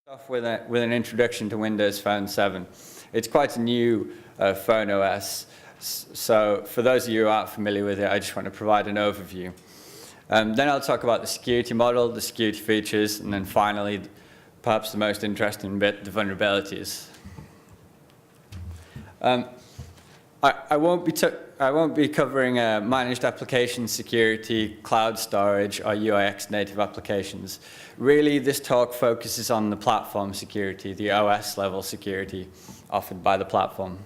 Off with an introduction to Windows Phone 7. It's quite a new phone OS, so for those of you who aren't familiar with it, I just want to provide an overview. Then I'll talk about the security model, the security features, and then finally, perhaps the most interesting bit, the vulnerabilities. I won't be covering managed application security, cloud storage, or UIX native applications. Really, this talk focuses on the platform security, the OS level security offered by the platform.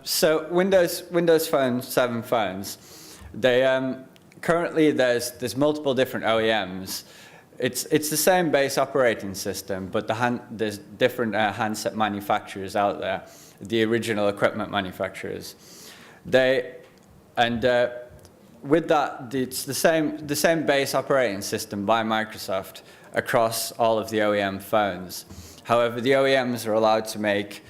So Windows Phone 7 phones, currently there's multiple different OEMs. It's the same base operating system, but there's different handset manufacturers out there, the original equipment manufacturers. With that, it's the same base operating system by Microsoft across all of the OEM phones. However, the OEMs are allowed to make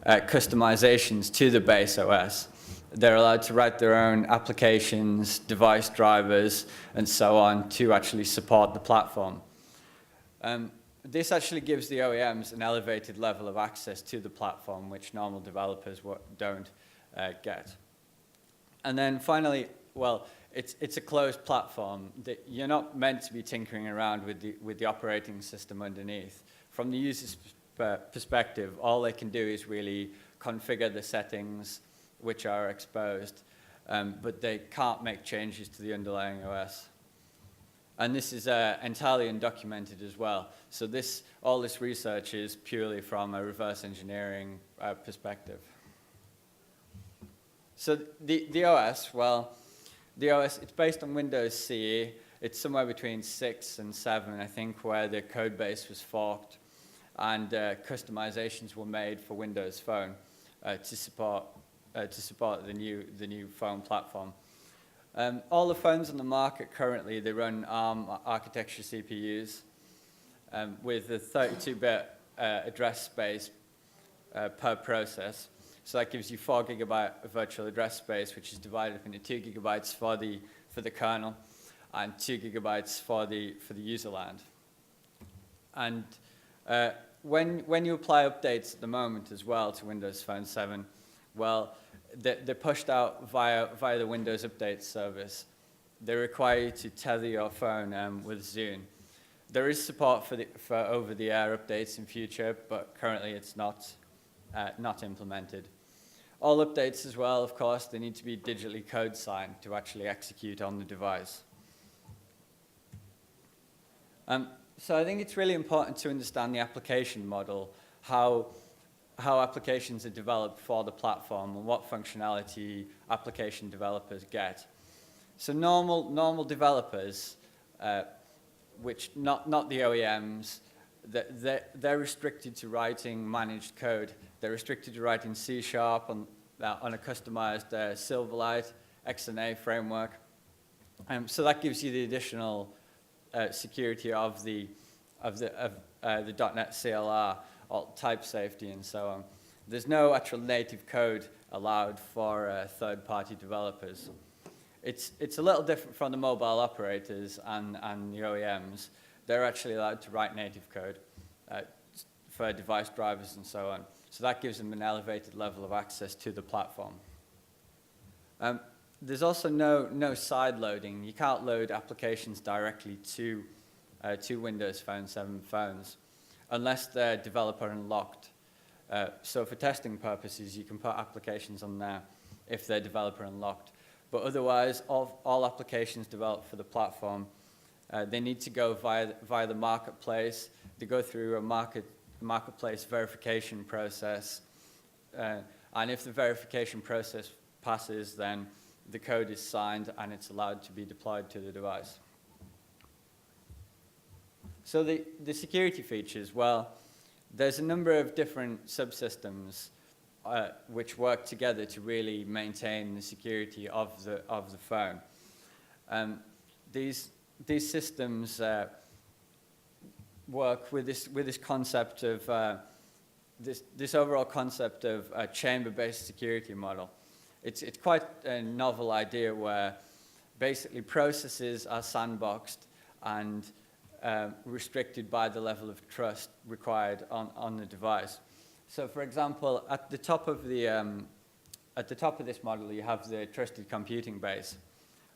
customizations to the base OS. They're allowed to write their own applications, device drivers, and so on to actually support the platform. This actually gives the OEMs an elevated level of access to the platform, which normal developers don't get. And then finally, well, it's a closed platform. You're not meant to be tinkering around with the operating system underneath. From the user's perspective, all they can do is really configure the settings which are exposed, but they can't make changes to the underlying OS. And this is entirely undocumented as well. So all this research is purely from a reverse engineering perspective. So the OS, well, the OS, it's based on Windows CE. It's somewhere between 6 and 7, I think, where the code base was forked and customizations were made for Windows Phone to support the new phone platform. All the phones on the market currently, they run ARM architecture CPUs with a 32-bit address space per process. So that gives you 4 GB of virtual address space, which is divided up into 2 GB for the kernel and 2 GB for the user land. And when you apply updates at the moment as well to Windows Phone 7, well, they're pushed out via the Windows Update service. They require you to tether your phone with Zune. There is support for over-the-air updates in future, but currently it's not implemented. All updates as well, of course, they need to be digitally code signed to actually execute on the device. So I think it's really important to understand the application model, how applications are developed for the platform and what functionality application developers get. So normal developers, which not the OEMs, they're restricted to writing managed code. They're restricted to writing C# on a customized Silverlight XNA framework. So that gives you the additional security of the .NET CLR, type safety, and so on. There's no actual native code allowed for third-party developers. It's a little different from the mobile operators and the OEMs. They're actually allowed to write native code for device drivers and so on. So that gives them an elevated level of access to the platform. There's also no side loading. You can't load applications directly to Windows Phone 7 phones unless they're developer unlocked. So for testing purposes, you can put applications on there if they're developer unlocked. But otherwise, all applications developed for the platform, they need to go via the marketplace. They go through a marketplace verification process. And if the verification process passes, then the code is signed and it's allowed to be deployed to the device. So the security features, well, there's a number of different subsystems which work together to really maintain the security of the phone. These systems work with this concept of this overall concept of a chamber-based security model. It's quite a novel idea where basically processes are sandboxed and restricted by the level of trust required on the device. So, for example, at the top of this model, you have the trusted computing base.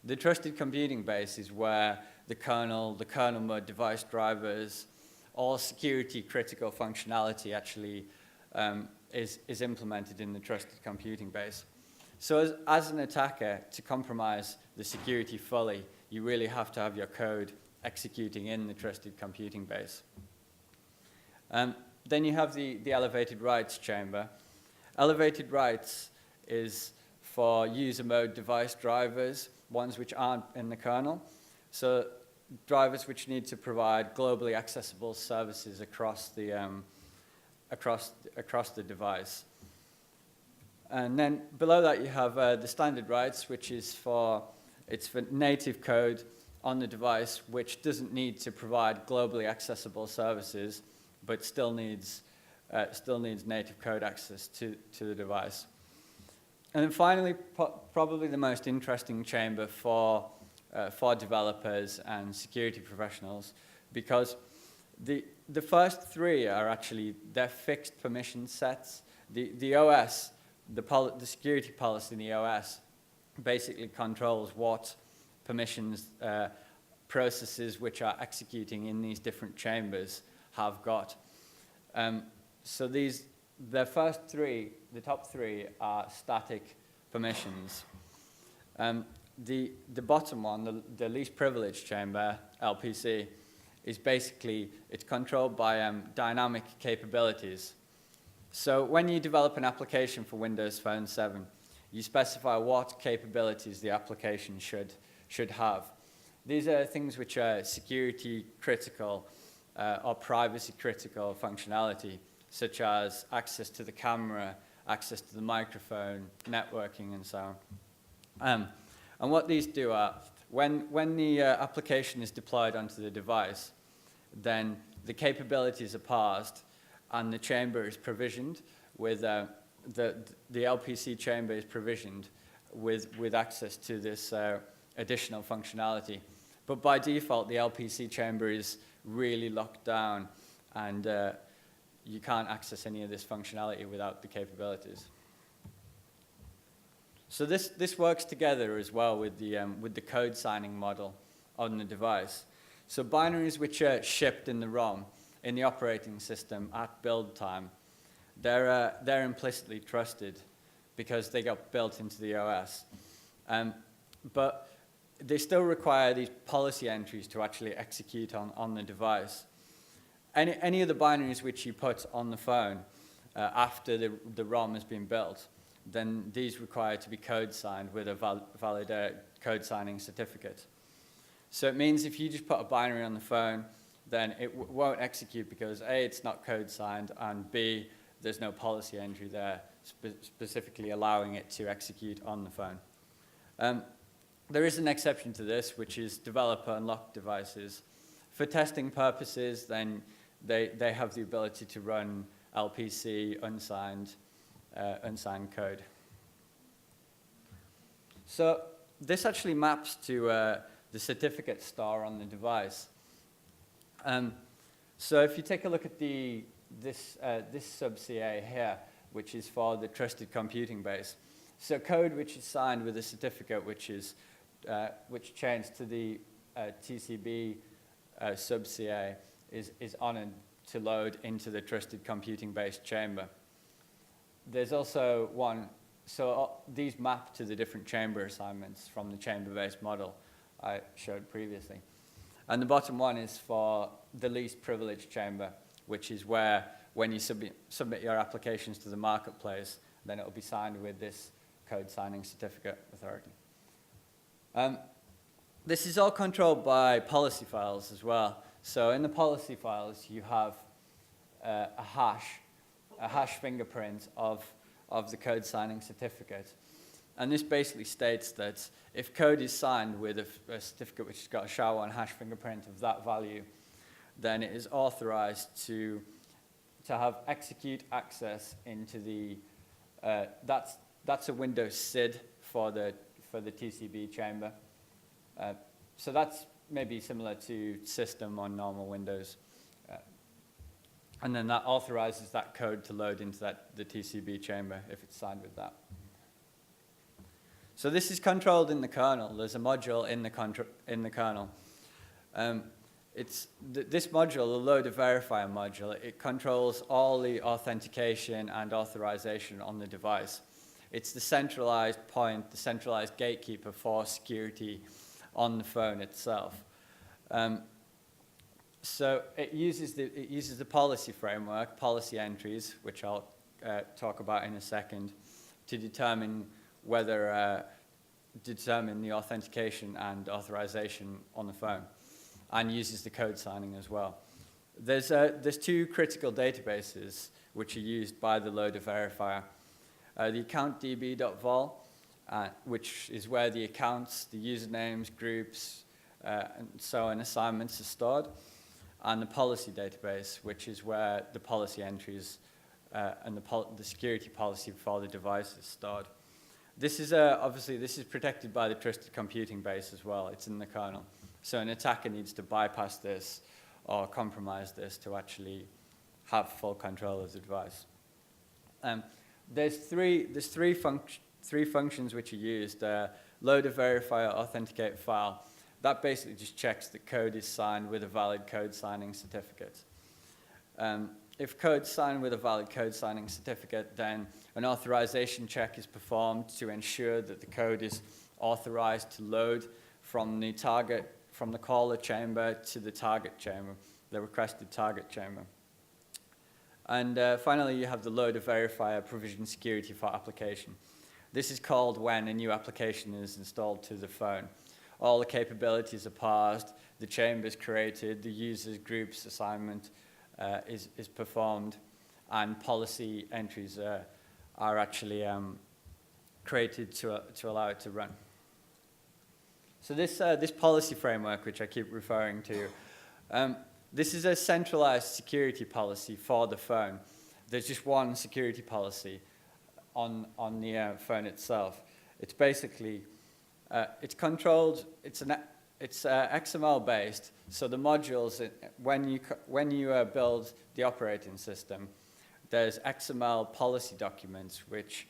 The trusted computing base is where the kernel mode, device drivers, all security critical functionality actually is implemented in the trusted computing base. So as an attacker, to compromise the security fully, you really have to have your code executing in the trusted computing base. Then you have the elevated rights chamber. Elevated rights is for user mode device drivers, ones which aren't in the kernel. So drivers which need to provide globally accessible services across the device. And then below that you have the standard rights, which is for native code on the device, which doesn't need to provide globally accessible services, but still needs native code access to the device. And then finally, probably the most interesting chamber for developers and security professionals, because the first three are actually, they're fixed permission sets. The OS, the security policy in the OS basically controls what permissions processes which are executing in these different chambers have got. So the first three, the top three, are static permissions. The bottom one, the least privileged chamber, LPC, is basically, it's controlled by dynamic capabilities. So when you develop an application for Windows Phone 7, you specify what capabilities the application should have. These are things which are security critical or privacy critical functionality, such as access to the camera, access to the microphone, networking, and so on. And what these do are, when the application is deployed onto the device, then the capabilities are parsed and the chamber is provisioned with, the LPC chamber is provisioned with access to this additional functionality. But by default, the LPC chamber is really locked down, and you can't access any of this functionality without the capabilities. So this works together as well with the code signing model on the device. So binaries which are shipped in the ROM, in the operating system at build time, they're implicitly trusted because they got built into the OS. But they still require these policy entries to actually execute on the device. Any of the binaries which you put on the phone after the ROM has been built, then these require to be code signed with a valid code signing certificate. So it means if you just put a binary on the phone, then it won't execute because A, it's not code signed, and B, there's no policy entry there specifically allowing it to execute on the phone. There is an exception to this, which is developer unlocked devices. For testing purposes, then they have the ability to run LPC unsigned code. So this actually maps to the certificate star on the device. So if you take a look at this sub-CA here, which is for the trusted computing base, so code which is signed with a certificate which chains to the TCB sub-CA is honored to load into the trusted computing base chamber. There's also one, so these map to the different chamber assignments from the chamber-based model I showed previously. And the bottom one is for the least privileged chamber, which is where when you submit your applications to the marketplace, then it will be signed with this code signing certificate authority. This is all controlled by policy files as well. So in the policy files, you have a hash fingerprint of the code signing certificate. And this basically states that if code is signed with a certificate which has got a SHA-1 hash fingerprint of that value, then it is authorized to have execute access into the, that's a Windows SID for the TCB chamber. So that's maybe similar to system on normal Windows. And then that authorizes that code to load into the TCB chamber if it's signed with that. So this is controlled in the kernel. There's a module in the kernel. This module, the loader verifier module, it controls all the authentication and authorization on the device. It's the centralized point, the centralized gatekeeper for security on the phone itself. So it uses the policy framework, policy entries, which I'll talk about in a second, to determine whether determine the authentication and authorization on the phone, and uses the code signing as well. There's two critical databases which are used by the loader verifier. The accountdb.vol, which is where the accounts, the usernames, groups, and so on, assignments are stored, and the policy database, which is where the policy entries and the security policy for the device is stored. This is obviously this is protected by the trusted computing base as well. It's in the kernel, so an attacker needs to bypass this or compromise this to actually have full control of the device. There's three functions which are used. Loader verifier authenticate file. That basically just checks that code is signed with a valid code signing certificate. If code's signed with a valid code signing certificate, then an authorization check is performed to ensure that the code is authorized to load from the caller chamber to the target chamber, the requested target chamber. And finally, you have the loader verifier provision security for application. This is called when a new application is installed to the phone. All the capabilities are parsed, the chamber is created, the user's group's assignment is performed, and policy entries are actually created to allow it to run. So this policy framework, which I keep referring to, this is a centralized security policy for the phone. There's just one security policy on the phone itself. It's basically it's controlled. It's XML based. So the modules, when you build the operating system, there's XML policy documents which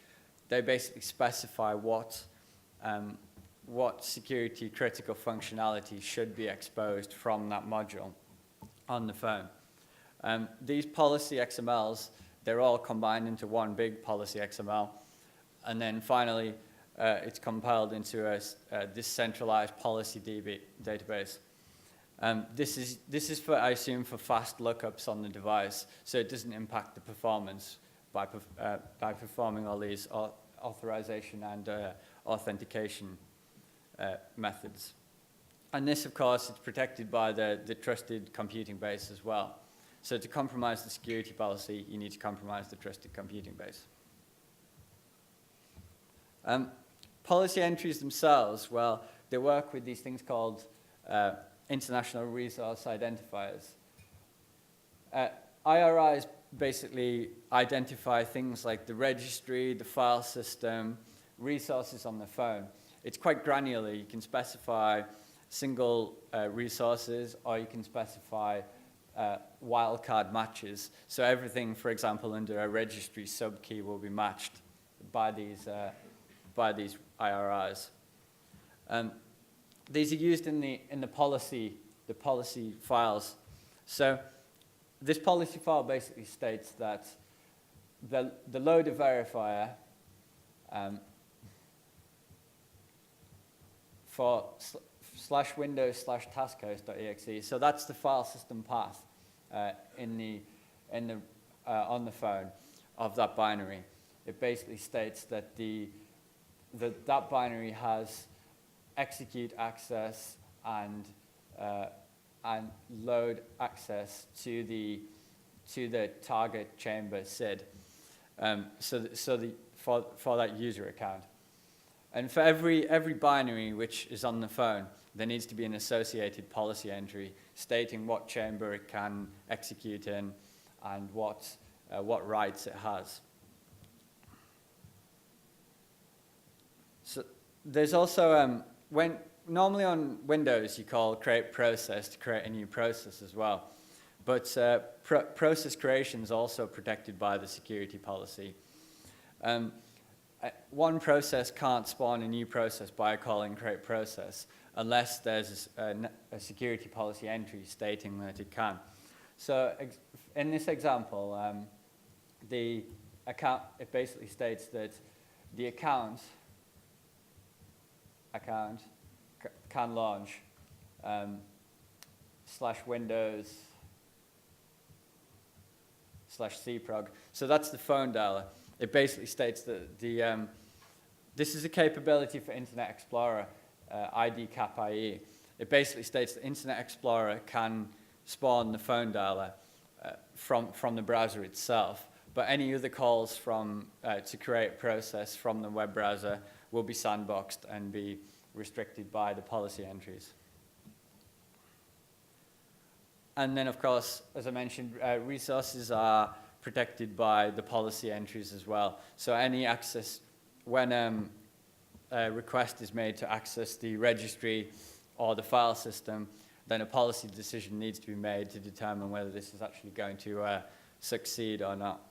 they basically specify what security critical functionality should be exposed from that module on the phone. These policy XMLs, they're all combined into one big policy XML, and then finally it's compiled into this centralized policy database. This is for, I assume, for fast lookups on the device, so it doesn't impact the performance by performing all these authorization and authentication methods. And this, of course, is protected by the trusted computing base as well. So to compromise the security policy, you need to compromise the trusted computing base. Policy entries themselves, well, they work with these things called international resource identifiers. IRIs basically identify things like the registry, the file system, resources on the phone. It's quite granular. You can specify single resources, or you can specify wildcard matches. So everything, for example, under a registry subkey will be matched by these IRIs. These are used in the policy files. So this policy file basically states that the loader verifier for /windows/taskhost.exe. So that's the file system path on the phone of that binary. It basically states that that binary has execute access and load access to the target chamber SID. For that user account. And for every binary which is on the phone, there needs to be an associated policy entry stating what chamber it can execute in and what rights it has. So there's also when normally on Windows, you call create process to create a new process as well. But process creation is also protected by the security policy. One process can't spawn a new process by calling create process unless there's a security policy entry stating that it can. So in this example, the account, it basically states that the account can launch /Windows /cprog. So that's the phone dialer. It basically states that this is a capability for Internet Explorer, ID cap IE. It basically states that Internet Explorer can spawn the phone dialer from the browser itself, but any other calls to create a process from the web browser will be sandboxed and be restricted by the policy entries. And then, of course, as I mentioned, resources are protected by the policy entries as well. So any access, when a request is made to access the registry or the file system, then a policy decision needs to be made to determine whether this is actually going to succeed or not.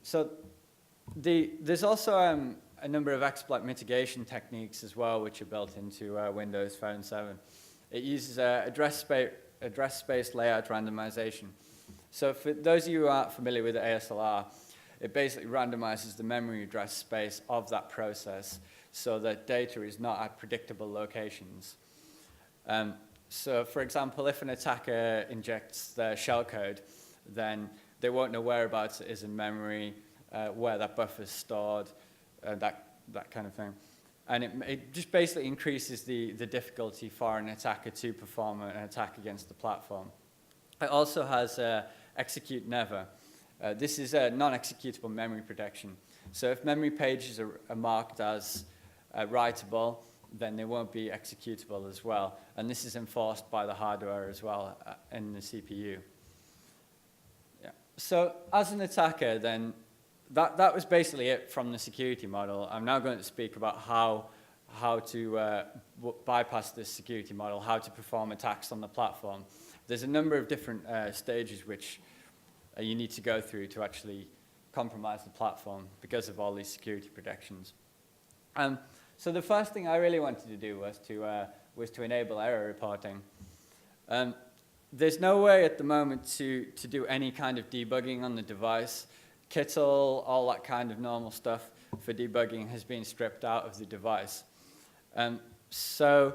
So there's also a number of exploit mitigation techniques as well, which are built into Windows Phone 7. It uses address space layout randomization. So for those of you who aren't familiar with ASLR, it basically randomizes the memory address space of that process so that data is not at predictable locations. So for example, if an attacker injects their shellcode, then they won't know whereabouts it is in memory, where that buffer is stored, that kind of thing. And it just basically increases the difficulty for an attacker to perform an attack against the platform. It also has execute never. This is a non-executable memory protection. So if memory pages are marked as writable, then they won't be executable as well. And this is enforced by the hardware as well in the CPU. Yeah. So as an attacker, then, that was basically it from the security model. I'm now going to speak about how to bypass this security model, how to perform attacks on the platform. There's a number of different stages which you need to go through to actually compromise the platform because of all these security protections. So the first thing I really wanted to do was to enable error reporting. There's no way at the moment to do any kind of debugging on the device. Kittle, all that kind of normal stuff for debugging has been stripped out of the device. So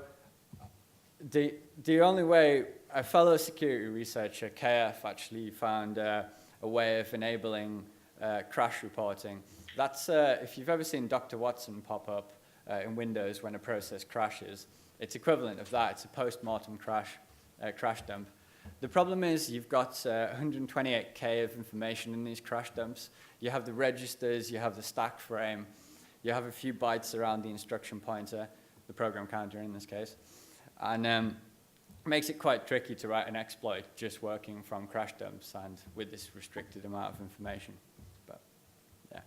the only way, a fellow security researcher, KF, actually found a way of enabling crash reporting. That's, if you've ever seen Dr. Watson pop up in Windows when a process crashes, it's equivalent of that. It's a post-mortem crash dump. The problem is you've got 128K of information in these crash dumps. You have the registers, you have the stack frame, you have a few bytes around the instruction pointer, the program counter in this case, and it makes it quite tricky to write an exploit just working from crash dumps and with this restricted amount of information. But yeah,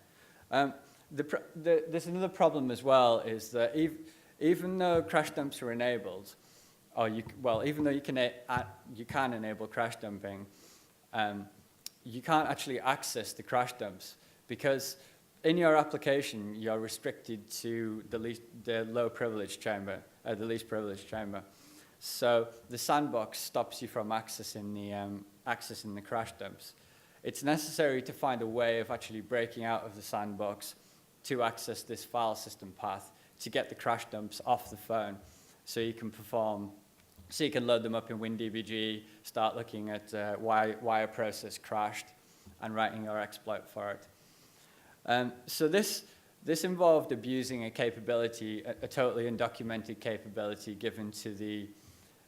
there's another problem as well, is that even though crash dumps are enabled, even though you can enable crash dumping, you can't actually access the crash dumps because in your application you're restricted to the least privilege chamber. So the sandbox stops you from accessing the crash dumps. It's necessary to find a way of actually breaking out of the sandbox to access this file system path to get the crash dumps off the phone, so you can load them up in WinDBG, start looking at why a process crashed, and writing your exploit for it. So this involved abusing a capability, a totally undocumented capability given to the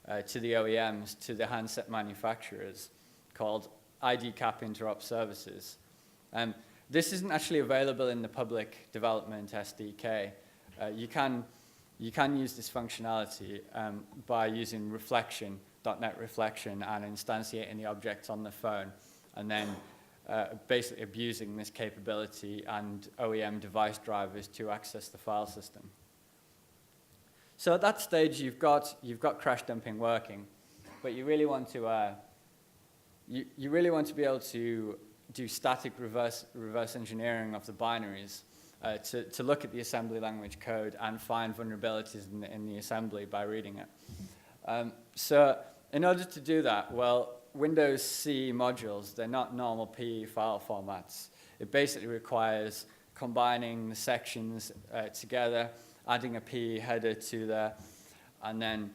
OEMs, to the handset manufacturers, called ID cap interop services. This isn't actually available in the public development SDK. You can use this functionality by using reflection, .NET reflection, and instantiating the objects on the phone, and then basically abusing this capability and OEM device drivers to access the file system. So at that stage, you've got crash dumping working, but you really want to you really want to be able to do static reverse engineering of the binaries to look at the assembly language code and find vulnerabilities in the assembly by reading it. So in order to do that, well, Windows C modules, they're not normal PE file formats. It basically requires combining the sections together, adding a PE header to there, and then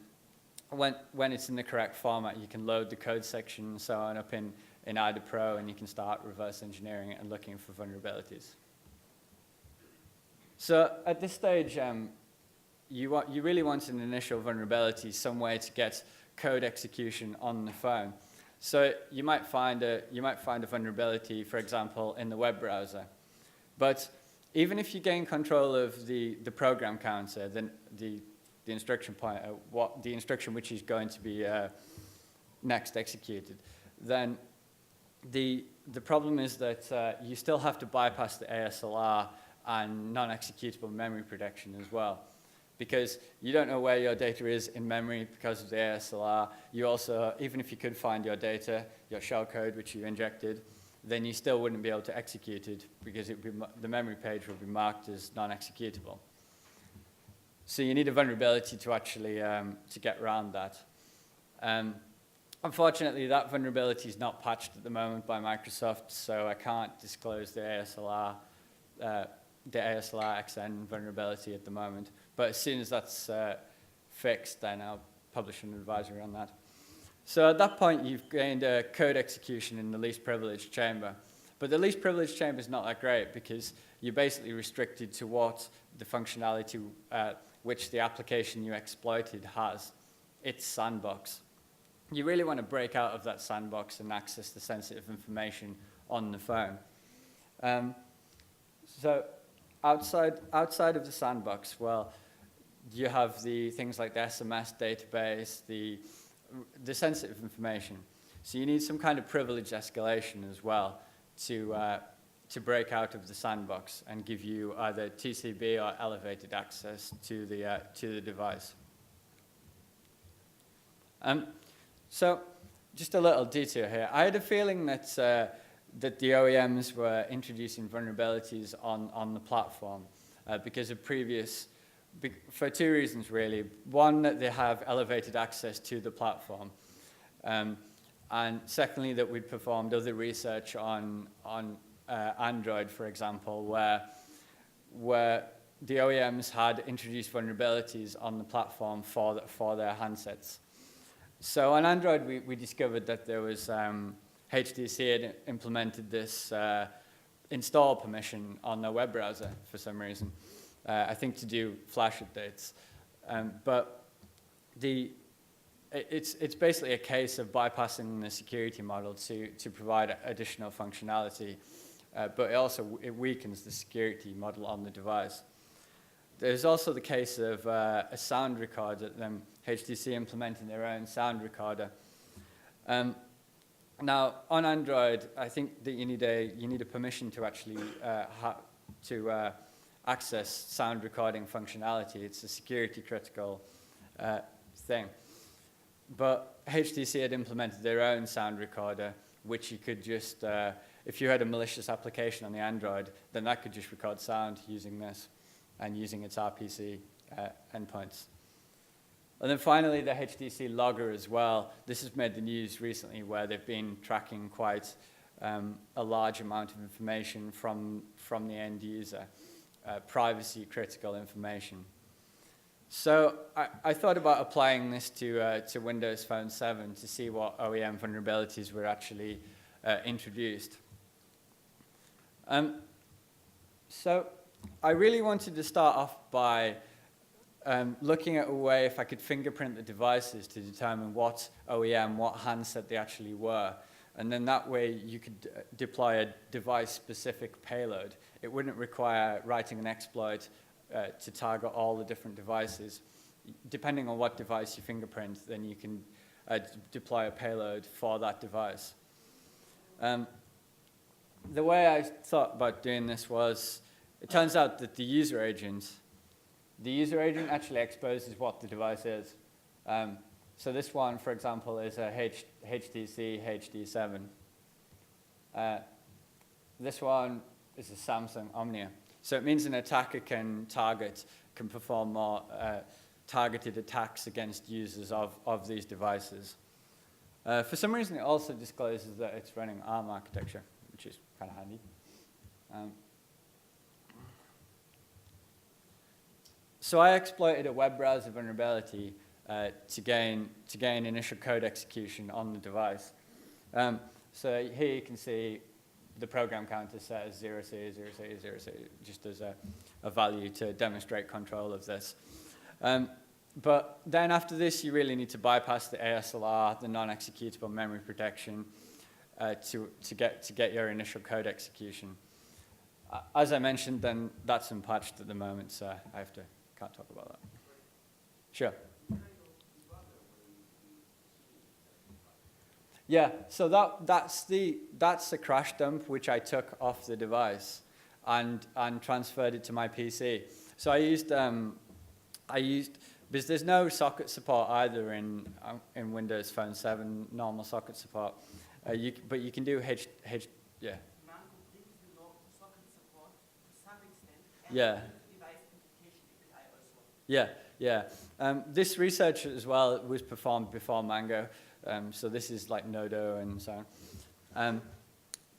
when it's in the correct format, you can load the code section and so on up in IDA Pro, and you can start reverse engineering it and looking for vulnerabilities. So at this stage, you really want an initial vulnerability, some way to get code execution on the phone. So you might find a vulnerability, for example, in the web browser. But even if you gain control of the program counter, then the instruction pointer, the instruction which is going to be next executed, then the problem is that you still have to bypass the ASLR and non-executable memory protection as well, because you don't know where your data is in memory because of the ASLR. You also, even if you could find your data, your shellcode which you injected, then you still wouldn't be able to execute it because the memory page would be marked as non-executable. So you need a vulnerability to actually to get around that. Unfortunately, that vulnerability is not patched at the moment by Microsoft, so I can't disclose the ASLR XN vulnerability at the moment. But as soon as that's fixed, then I'll publish an advisory on that. So at that point, you've gained a code execution in the least privileged chamber. But the least privileged chamber is not that great because you're basically restricted to what the functionality which the application you exploited has, its sandbox. You really want to break out of that sandbox and access the sensitive information on the phone. So outside of the sandbox, well, you have the things like the SMS database, the sensitive information. So you need some kind of privilege escalation as well to break out of the sandbox and give you either TCP or elevated access to the device. So just a little detour here. I had a feeling that the OEMs were introducing vulnerabilities on the platform because of for two reasons really. One, that they have elevated access to the platform. And secondly, that we'd performed other research on Android, for example, where the OEMs had introduced vulnerabilities on the platform for their handsets. So on Android, we discovered that there was HTC had implemented this install permission on their web browser for some reason, I think to do flash updates. But it's basically a case of bypassing the security model to provide additional functionality, but it weakens the security model on the device. There's also the case of a sound recorder, HTC implementing their own sound recorder. Now, on Android, I think that you need a permission to actually access sound recording functionality. It's a security critical thing. But HTC had implemented their own sound recorder, which you could just, if you had a malicious application on the Android, then that could just record sound using this and using its RPC endpoints. And then finally, the HTC logger as well. This has made the news recently where they've been tracking quite a large amount of information from the end user, privacy critical information. So I thought about applying this to Windows Phone 7 to see what OEM vulnerabilities were actually introduced. So I really wanted to start off by looking at a way if I could fingerprint the devices to determine what OEM, what handset they actually were. And then that way you could deploy a device-specific payload. It wouldn't require writing an exploit to target all the different devices. Depending on what device you fingerprint, then you can deploy a payload for that device. The way I thought about doing this was, it turns out that the user agent the user agent actually exposes what the device is. So this one, for example, is a HTC HD7. This one is a Samsung Omnia. So it means an attacker can perform more targeted attacks against users of these devices. For some reason, it also discloses that it's running ARM architecture, which is kind of handy. So I exploited a web browser vulnerability to gain initial code execution on the device. So here you can see the program counter set as 0C, 0C, 0C, just as a value to demonstrate control of this. But then after this, you really need to bypass the ASLR, the non-executable memory protection, to get your initial code execution. As I mentioned, then that's unpatched at the moment, so I can't talk about that. Sure. Yeah, so that's the crash dump which I took off the device and transferred it to my PC. So I used because there's no socket support either in Windows Phone 7 normal socket support, but you can do yeah. Yeah. Yeah. This research as well was performed before Mango. So this is like Nodo and so on.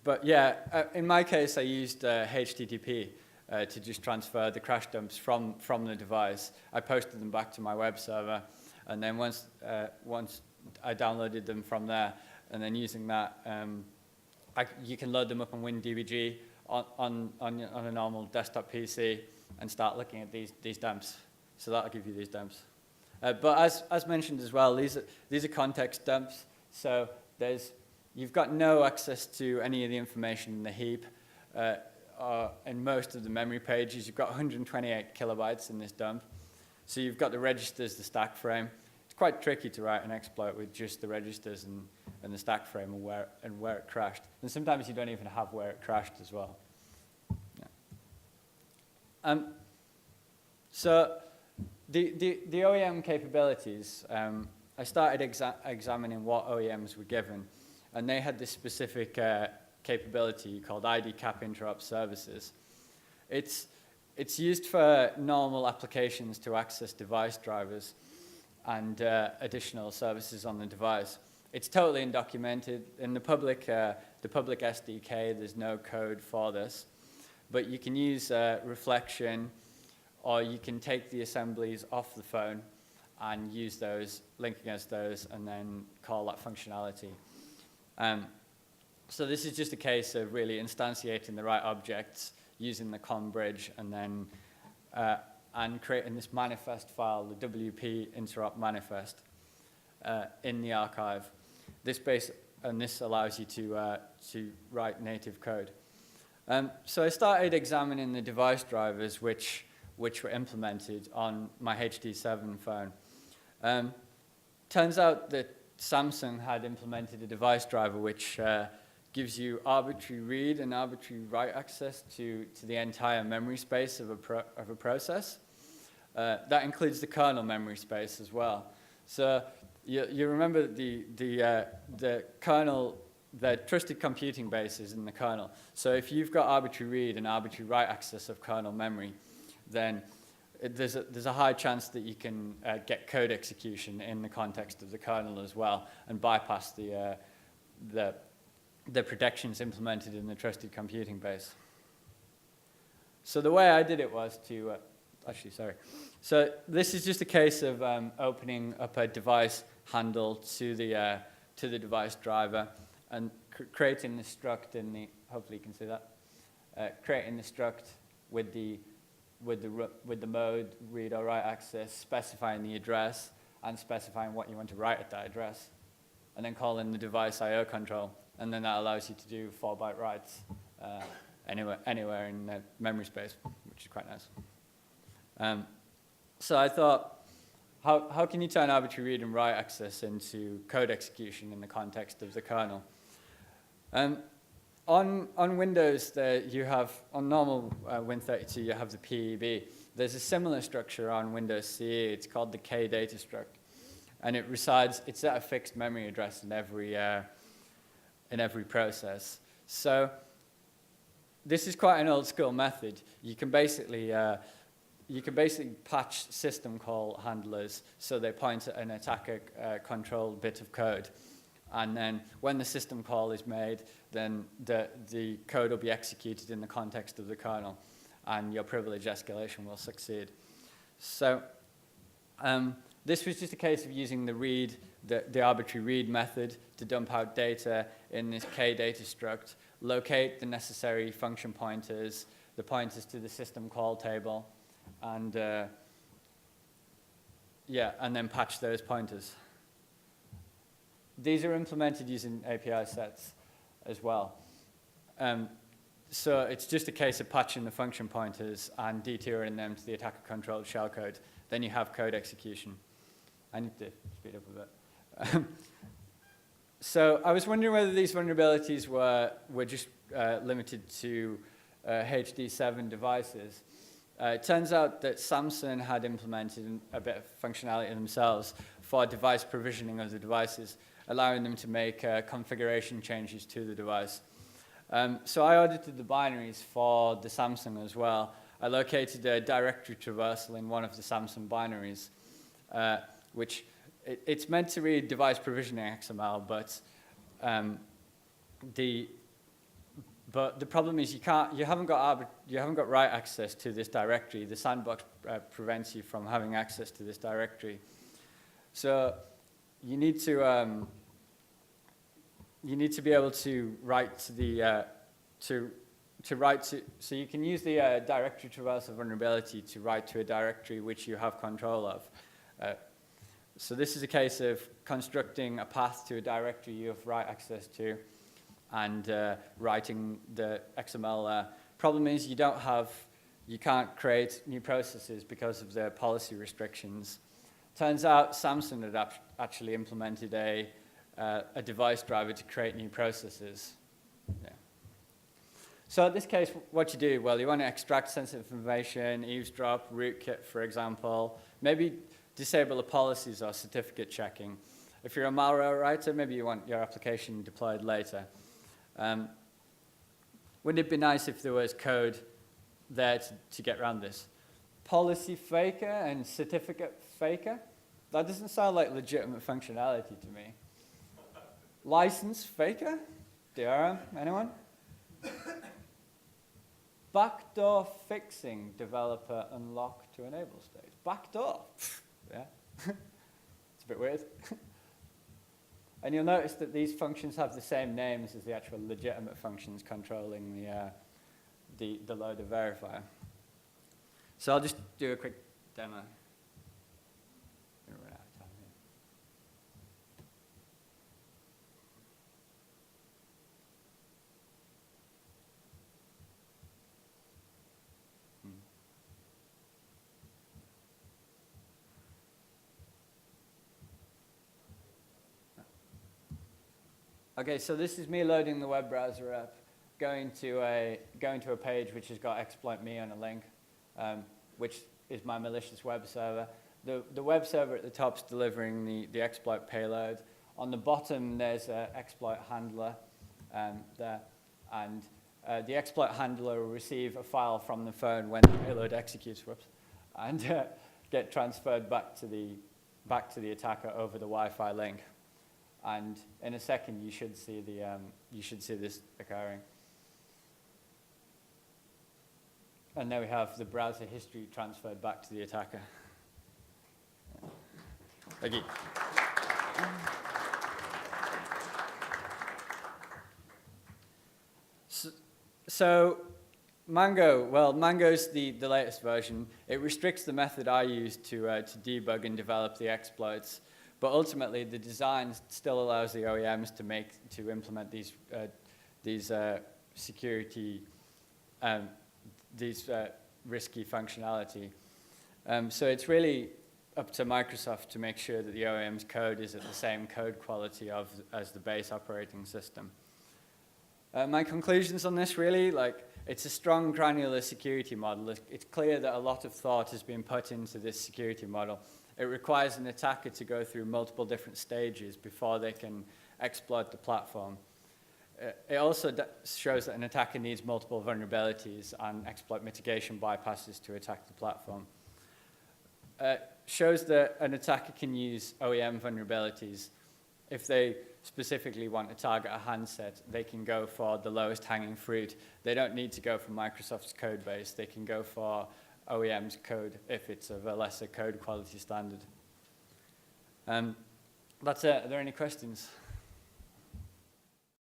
But yeah, in my case, I used HTTP to just transfer the crash dumps from the device. I posted them back to my web server, and then once I downloaded them from there, and then using that, you can load them up on WinDBG on a normal desktop PC and start looking at these dumps. So that'll give you these dumps. But as mentioned as well, these are context dumps. So you've got no access to any of the information in the heap. In most of the memory pages, you've got 128 kilobytes in this dump. So you've got the registers, the stack frame. It's quite tricky to write an exploit with just the registers and the stack frame and where it crashed. And sometimes you don't even have where it crashed as well. Yeah. So the OEM capabilities, I started examining what OEMs were given, and they had this specific capability called ID cap interrupt services. It's used for normal applications to access device drivers and additional services on the device. It's totally undocumented. In the public SDK, there's no code for this, but you can use reflection, or you can take the assemblies off the phone and use those, link against those, and then call that functionality. So this is just a case of really instantiating the right objects, using the COM bridge, and then and creating this manifest file, the WP interrupt manifest, in the archive. This allows you to write native code. So I started examining the device drivers which were implemented on my HD7 phone. Turns out that Samsung had implemented a device driver which gives you arbitrary read and arbitrary write access to the entire memory space of a process. That includes the kernel memory space as well. So you remember the kernel, the trusted computing base is in the kernel. So if you've got arbitrary read and arbitrary write access of kernel memory, then there's a high chance that you can get code execution in the context of the kernel as well and bypass the protections implemented in the trusted computing base. So the way I did it was to, So this is just a case of opening up a device handle to the device driver and creating the struct in the, hopefully you can see that, creating the struct with the mode, read or write access, specifying the address, and specifying what you want to write at that address, and then calling the device I/O control, and then that allows you to do 4-byte writes anywhere in the memory space, which is quite nice. So I thought, how can you turn arbitrary read and write access into code execution in the context of the kernel? On Windows, you have, on normal Win32, you have the PEB. there's a similar structure on Windows CE. It's called the K data struct, and it resides. It's at a fixed memory address in every process. So this is quite an old school method. You can basically patch system call handlers so they point at an attacker controlled bit of code. And then when the system call is made, then the code will be executed in the context of the kernel, and your privilege escalation will succeed. So this was just a case of using the arbitrary read method to dump out data in this K data struct, locate the necessary function pointers, the pointers to the system call table, and and then patch those pointers. These are implemented using API sets as well. So it's just a case of patching the function pointers and detouring them to the attacker-controlled shellcode. Then you have code execution. I need to speed up a bit. So I was wondering whether these vulnerabilities were just limited to HD7 devices. It turns out that Samsung had implemented a bit of functionality themselves for device provisioning of the devices, allowing them to make configuration changes to the device. So I audited the binaries for the Samsung as well. I located a directory traversal in one of the Samsung binaries, which it's meant to read device provisioning XML, but the problem is you haven't got write access to this directory. The sandbox prevents you from having access to this directory. So you need to be able to write to the so you can use the directory traversal vulnerability to write to a directory which you have control of. So this is a case of constructing a path to a directory you have write access to, and writing the XML. Problem is you can't create new processes because of the policy restrictions. Turns out Samsung had actually implemented a device driver to create new processes. Yeah. So in this case, what you do, well, you want to extract sensitive information, eavesdrop, rootkit, for example. Maybe disable the policies or certificate checking. If you're a malware writer, maybe you want your application deployed later. Wouldn't it be nice if there was code there to get around this? Policy faker and certificate faker? That doesn't sound like legitimate functionality to me. License faker? DRM, anyone? Backdoor fixing developer unlock to enable state. Backdoor? Yeah. It's a bit weird. And you'll notice that these functions have the same names as the actual legitimate functions controlling the loader verifier. So I'll just do a quick demo. I'm gonna run out of time here. Okay, so this is me loading the web browser up, going to a page which has got exploit me on a link, which is my malicious web server. The web server at the top is delivering the exploit payload. On the bottom, there's an exploit handler there, and the exploit handler will receive a file from the phone when the payload executes, and get transferred back to the attacker over the Wi-Fi link. And in a second, you should see this occurring. And now we have the browser history transferred back to the attacker. Thank you. So Mango, well, Mango's the latest version. It restricts the method I use to debug and develop the exploits. But ultimately, the design still allows the OEMs to implement these security, risky functionality. So it's really up to Microsoft to make sure that the OEM's code is at the same code quality as the base operating system. My conclusions on this really, it's a strong granular security model. It's clear that a lot of thought has been put into this security model. It requires an attacker to go through multiple different stages before they can exploit the platform. It also shows that an attacker needs multiple vulnerabilities and exploit mitigation bypasses to attack the platform. Shows that an attacker can use OEM vulnerabilities. If they specifically want to target a handset, they can go for the lowest hanging fruit. They don't need to go for Microsoft's code base. They can go for OEM's code if it's of a lesser code quality standard. That's it. Are there any questions?